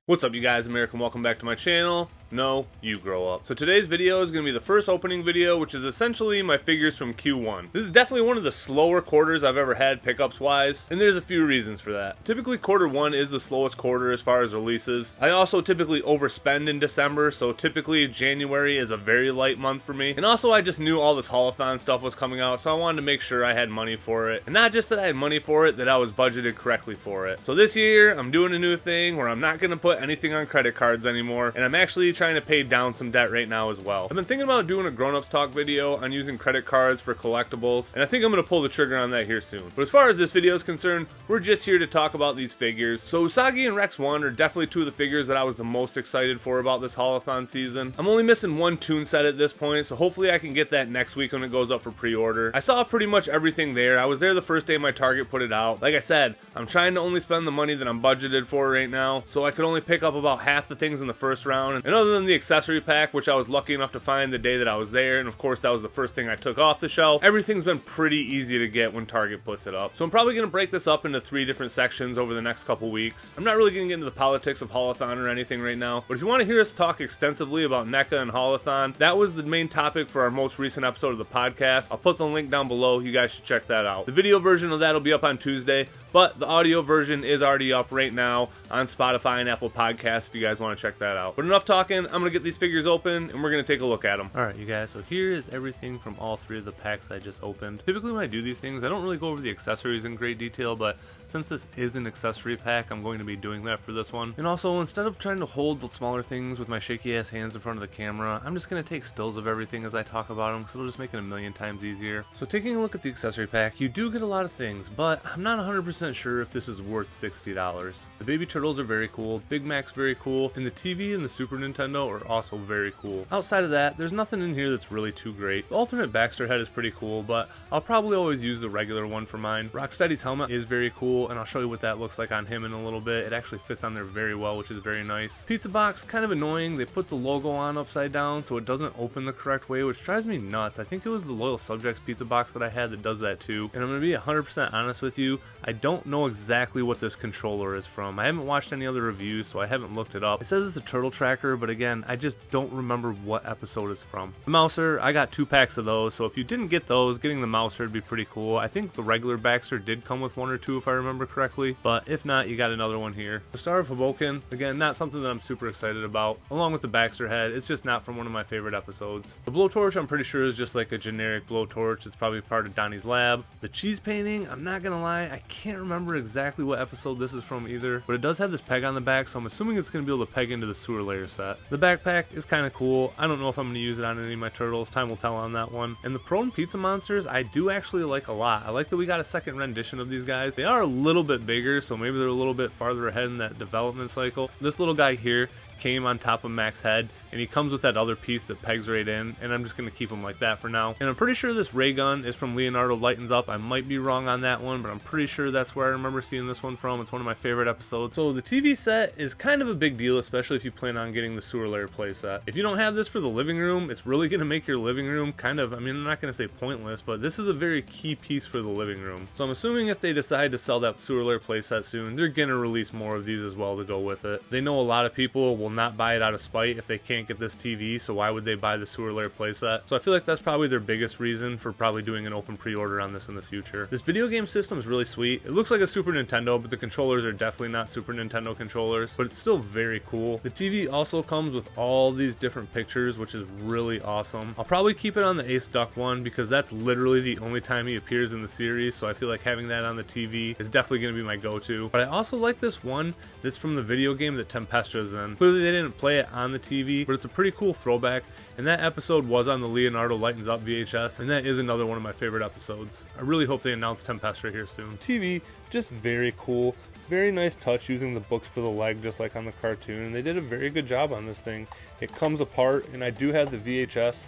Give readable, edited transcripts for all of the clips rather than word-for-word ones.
What's up, you guys? American, welcome back to my channel. No, you grow up. So today's video is going to be the first opening video, which is essentially my figures from Q1. This is definitely one of the slower quarters I've ever had pickups wise, and there's a few reasons for that. Typically quarter one is the slowest quarter as far as releases. I also typically overspend in December, so typically January is a very light month for me. And also I just knew all this haulathon stuff was coming out, so I wanted to make sure I had money for it. And not just that I had money for it, that I was budgeted correctly for it. So this year I'm doing a new thing where I'm not going to put anything on credit cards anymore, and I'm actually trying to pay down some debt right now as well. I've been thinking about doing a grown-ups talk video on using credit cards for collectibles, and I think I'm going to pull the trigger on that here soon. But as far as this video is concerned, we're just here to talk about these figures. So Usagi and REX-1 are definitely two of the figures that I was the most excited for about this haulathon season. I'm only missing one Toon set at this point, so hopefully I can get that next week when it goes up for pre-order. I saw pretty much everything there. I was there the first day my Target put it out. Like I said, I'm trying to only spend the money that I'm budgeted for right now, so I could only pick up about half the things in the first round. And other than the accessory pack, which I was lucky enough to find the day that I was there, and of course that was the first thing I took off the shelf, everything's been pretty easy to get when Target puts it up. So I'm probably going to break this up into 3 different sections over the next couple weeks. I'm not really going to get into the politics of haulathon or anything right now, but if you want to hear us talk extensively about NECA and haulathon, that was the main topic for our most recent episode of the podcast. I'll put the link down below. You guys should check that out. The video version of that will be up on Tuesday, but the audio version is already up right now on Spotify and Apple Podcasts if you guys want to check that out. But enough talking, I'm going to get these figures open and we're going to take a look at them. Alright you guys, so here is everything from all 3 of the packs I just opened. Typically when I do these things, I don't really go over the accessories in great detail, but since this is an accessory pack, I'm going to be doing that for this one. And also, instead of trying to hold the smaller things with my shaky ass hands in front of the camera, I'm just going to take stills of everything as I talk about them, because it'll just make it a million times easier. So taking a look at the accessory pack, you do get a lot of things, but I'm not 100% sure if this is worth $60. The baby turtles are very cool, Big Mac's very cool, and the TV and the Super Nintendo are also very cool. Outside of that, there's nothing in here that's really too great. The alternate Baxter head is pretty cool, but I'll probably always use the regular one for mine. Rocksteady's helmet is very cool, and I'll show you what that looks like on him in a little bit. It actually fits on there very well, which is very nice. Pizza box, kind of annoying. They put the logo on upside down, so it doesn't open the correct way, which drives me nuts. I think it was the Loyal Subjects pizza box that I had that does that too. And I'm going to be 100% honest with you, I don't know exactly what this controller is from. I haven't watched any other reviews, so I haven't looked it up. It says it's a turtle tracker, but again, I just don't remember what episode it's from. The Mouser, I got 2 packs of those, so if you didn't get those, getting the Mouser would be pretty cool. I think the regular Baxter did come with 1 or 2 if I remember correctly, but if not, you got another one here. The Star of Hoboken, again, not something that I'm super excited about. Along with the Baxter head, it's just not from one of my favorite episodes. The Blowtorch, I'm pretty sure is just like a generic blowtorch. It's probably part of Donnie's lab. The cheese painting, I'm not gonna lie, I can't remember exactly what episode this is from either, but it does have this peg on the back, so I'm assuming it's gonna be able to peg into the sewer layer set. The backpack is kind of cool. I don't know if I'm gonna use it on any of my turtles. Time will tell on that one. And the prone pizza monsters, I do actually like a lot. I like that we got a second rendition of these guys. They are a little bit bigger, so maybe they're a little bit farther ahead in that development cycle. This little guy here came on top of Mac's head, and he comes with that other piece that pegs right in, and I'm just going to keep him like that for now. And I'm pretty sure this ray gun is from Leonardo Lightens Up. I might be wrong on that one, but I'm pretty sure that's where I remember seeing this one from. It's one of my favorite episodes. So the TV set is kind of a big deal, especially if you plan on getting the sewer layer playset. If you don't have this for the living room, it's really going to make your living room kind of, I mean, I'm not going to say pointless, but this is a very key piece for the living room. So I'm assuming if they decide to sell that sewer layer playset soon, they're going to release more of these as well to go with it. They know a lot of people will not buy it out of spite if they can't get this TV, so why would they buy the sewer layer playset? So I feel like that's probably their biggest reason for probably doing an open pre-order on this in the future. This video game system is really sweet. It looks like a Super Nintendo, but the controllers are definitely not Super Nintendo controllers, but it's still very cool. The TV also comes with all these different pictures, which is really awesome. I'll probably keep it on the Ace Duck one because that's literally the only time he appears in the series, so I feel like having that on the TV is definitely going to be my go-to. But I also like this one that's from the video game that Tempestra's in. Clearly they didn't play it on the TV, but it's a pretty cool throwback, and that episode was on the Leonardo Lightens Up VHS, and that is another one of my favorite episodes. I really hope they announce Tempestra here soon. TV, just very cool. Very nice touch using the books for the leg just like on the cartoon. They did a very good job on this thing. It comes apart, and I do have the VHS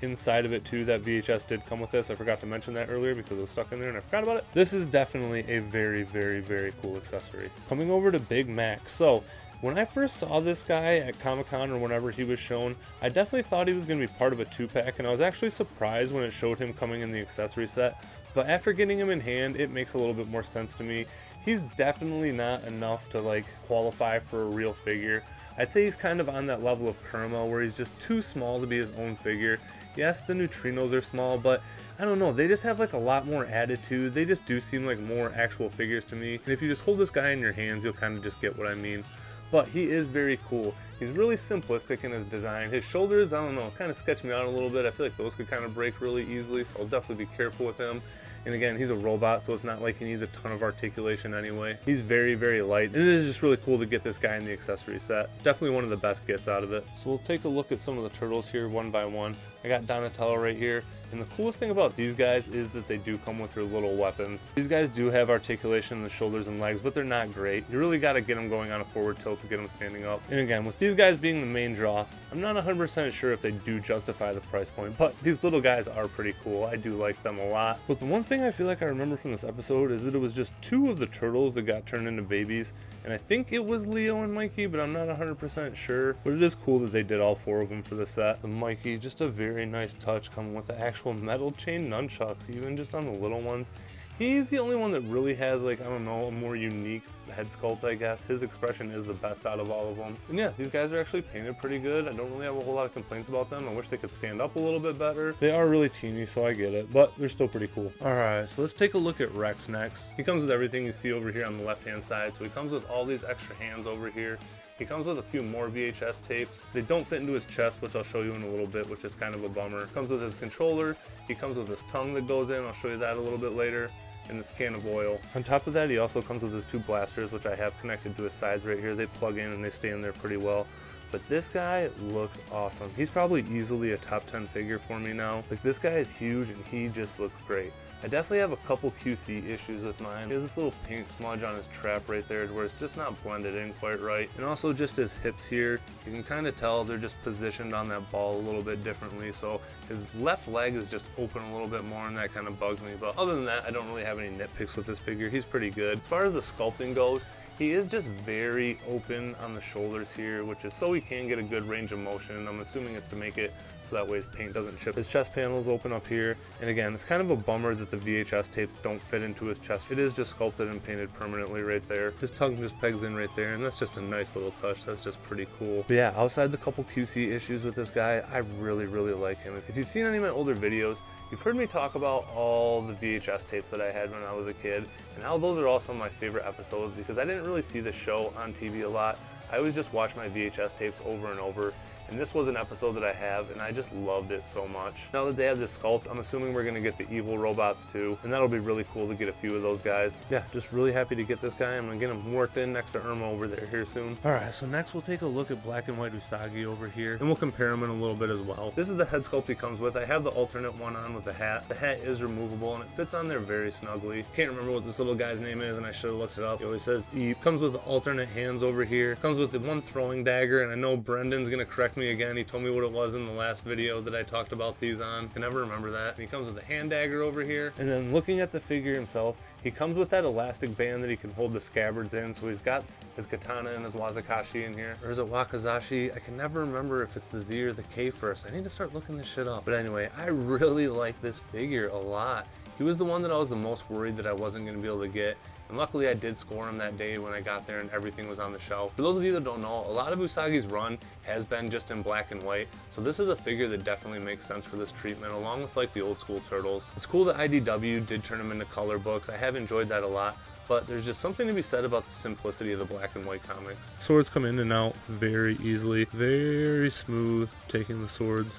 inside of it too. That VHS did come with this. I forgot to mention that earlier because it was stuck in there and I forgot about it. This is definitely a very, very, very cool accessory. Coming over to Big Mac. So when I first saw this guy at Comic-Con or whenever he was shown, I definitely thought he was going to be part of a 2-pack, and I was actually surprised when it showed him coming in the accessory set. But after getting him in hand, it makes a little bit more sense to me. he's definitely not enough to like qualify for a real figure. I'd say he's kind of on that level of Caramel where he's just too small to be his own figure. Yes, the neutrinos are small, but I don't know, they just have like a lot more attitude. They just do seem like more actual figures to me. And if you just hold this guy in your hands, you'll kind of just get what I mean. But he is very cool. He's really simplistic in his design. His shoulders, I don't know, kind of sketch me out a little bit. I feel like those could kind of break really easily, so I'll definitely be careful with him. And again, he's a robot, so it's not like he needs a ton of articulation anyway. He's very, very light. And it is just really cool to get this guy in the accessory set. Definitely one of the best gets out of it. So we'll take a look at some of the turtles here one by one. I got Donatello right here. And the coolest thing about these guys is that they do come with their little weapons. These guys do have articulation in the shoulders and legs, but they're not great. You really got to get them going on a forward tilt to get them standing up. And again, with these guys being the main draw, I'm not 100% sure if they do justify the price point, but these little guys are pretty cool. I do like them a lot. But the one thing I feel like I remember from this episode is that it was just 2 of the turtles that got turned into babies. And I think it was Leo and Mikey, but I'm not 100% sure. But it is cool that they did all 4 of them for the set. The Mikey, just a very nice touch coming with the actual metal chain nunchucks, even just on the little ones. He's the only one that really has, like, I don't know, a more unique head sculpt, I guess. His expression is the best out of all of them. And yeah, these guys are actually painted pretty good. I don't really have a whole lot of complaints about them. I wish they could stand up a little bit better. They are really teeny, so I get it, but they're still pretty cool. Alright, so let's take a look at Rex next. He comes with everything you see over here on the left-hand side. So he comes with all these extra hands over here. He comes with a few more VHS tapes. They don't fit into his chest, which I'll show you in a little bit, which is kind of a bummer. Comes with his controller. He comes with his tongue that goes in. I'll show you that a little bit later. And this can of oil. On top of that, he also comes with his 2 blasters, which I have connected to his sides right here. They plug in and they stay in there pretty well. But this guy looks awesome. He's probably easily a top 10 figure for me now. Like, this guy is huge and he just looks great. I definitely have a couple QC issues with mine. He has this little paint smudge on his trap right there where it's just not blended in quite right. And also just his hips here, you can kind of tell they're just positioned on that ball a little bit differently. So his left leg is just open a little bit more and that kind of bugs me. But other than that, I don't really have any nitpicks with this figure. He's pretty good. As far as the sculpting goes, he is just very open on the shoulders here, which is so he can get a good range of motion. I'm assuming it's to make it so that way his paint doesn't chip. His chest panels open up here. And again, it's kind of a bummer that the VHS tapes don't fit into his chest. It is just sculpted and painted permanently right there. His tongue just pegs in right there, and that's just a nice little touch. That's just pretty cool. But yeah, outside the couple QC issues with this guy, I really, really like him. If you've seen any of my older videos, you've heard me talk about all the VHS tapes that I had when I was a kid and how those are all some of my favorite episodes because I didn't really see the show on TV a lot. I always just watched my VHS tapes over and over. And this was an episode that I have, and I just loved it so much. Now that they have this sculpt, I'm assuming we're gonna get the evil robots too, and that'll be really cool to get a few of those guys. Yeah, just really happy to get this guy. I'm gonna get him worked in next to Irma over there here soon. Alright, so next we'll take a look at black and white Usagi over here, and we'll compare them in a little bit as well. This is the head sculpt he comes with. I have the alternate one on with the hat. The hat is removable, and it fits on there very snugly. Can't remember what this little guy's name is, and I should have looked it up. It always says E. Comes with the alternate hands over here. Comes with the one throwing dagger, and I know Brendan's gonna correct me again. He told me what it was in the last video that I talked about these on. I can never remember that. And he comes with a hand dagger over here. And then looking at the figure himself, he comes with that elastic band that he can hold the scabbards in. So he's got his katana and his wazakashi in here. Or is it wakazashi? I can never remember if it's the Z or the K first. I need to start looking this shit up. But anyway, I really like this figure a lot. He was the one that I was the most worried that I wasn't going to be able to get. And luckily I did score him that day when I got there and everything was on the shelf. For those of you that don't know, a lot of Usagi's run has been just in black and white. So this is a figure that definitely makes sense for this treatment, along with like the old school turtles. It's cool that IDW did turn them into color books. I have enjoyed that a lot. But there's just something to be said about the simplicity of the black and white comics. Swords come in and out very easily. Very smooth taking the swords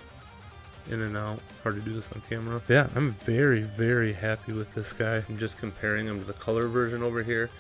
in and out. Hard to do this on camera. Yeah, I'm very, very happy with this guy. I'm just comparing him to the color version over here.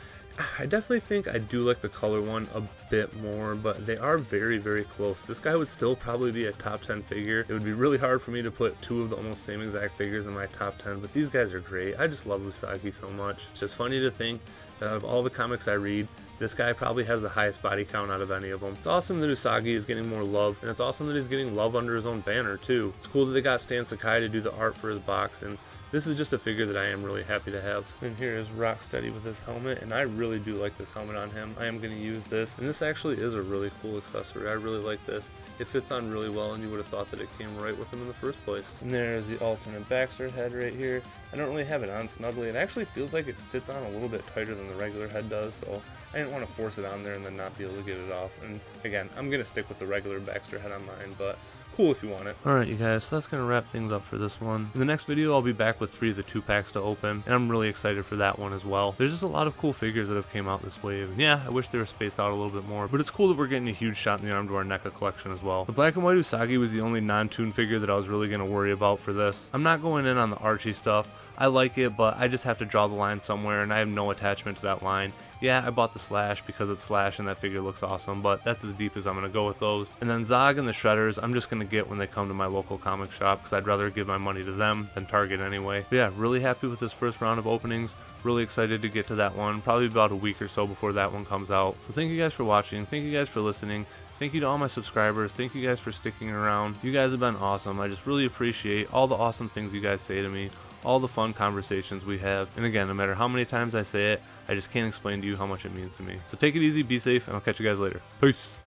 I definitely think I do like the color one a bit more, but they are very, very close. This guy would still probably be a top 10 figure. It would be really hard for me to put 2 of the almost same exact figures in my top 10, but these guys are great. I just love Usagi so much. It's just funny to think that out of all the comics I read, this guy probably has the highest body count out of any of them. It's awesome that Usagi is getting more love, and it's awesome that he's getting love under his own banner too. It's cool that they got Stan Sakai to do the art for his box, and this is just a figure that I am really happy to have. And here is Rocksteady with his helmet, and I really do like this helmet on him. I am going to use this, and this actually is a really cool accessory. I really like this. It fits on really well, and you would have thought that it came right with him in the first place. And there's the alternate Baxter head right here. I don't really have it on snugly. It actually feels like it fits on a little bit tighter than the regular head does, so I didn't want to force it on there and then not be able to get it off. And again, I'm going to stick with the regular Baxter head on mine, but cool if you want it. Alright you guys, so that's going to wrap things up for this one. In the next video I'll be back with 3 of the 2-packs to open, and I'm really excited for that one as well. There's just a lot of cool figures that have came out this wave. And yeah, I wish they were spaced out a little bit more, but it's cool that we're getting a huge shot in the arm to our NECA collection as well. The black and white Usagi was the only non-Toon figure that I was really going to worry about for this. I'm not going in on the Archie stuff. I like it, but I just have to draw the line somewhere, and I have no attachment to that line. Yeah, I bought the Slash because it's Slash and that figure looks awesome, but that's as deep as I'm going to go with those. And then Zog and the Shredders, I'm just going to get when they come to my local comic shop because I'd rather give my money to them than Target anyway. But yeah, really happy with this first round of openings. Really excited to get to that one, probably about a week or so before that one comes out. So thank you guys for watching, thank you guys for listening. Thank you to all my subscribers. Thank you guys for sticking around. You guys have been awesome. I just really appreciate all the awesome things you guys say to me, all the fun conversations we have. And again, no matter how many times I say it, I just can't explain to you how much it means to me. So take it easy, be safe, and I'll catch you guys later. Peace.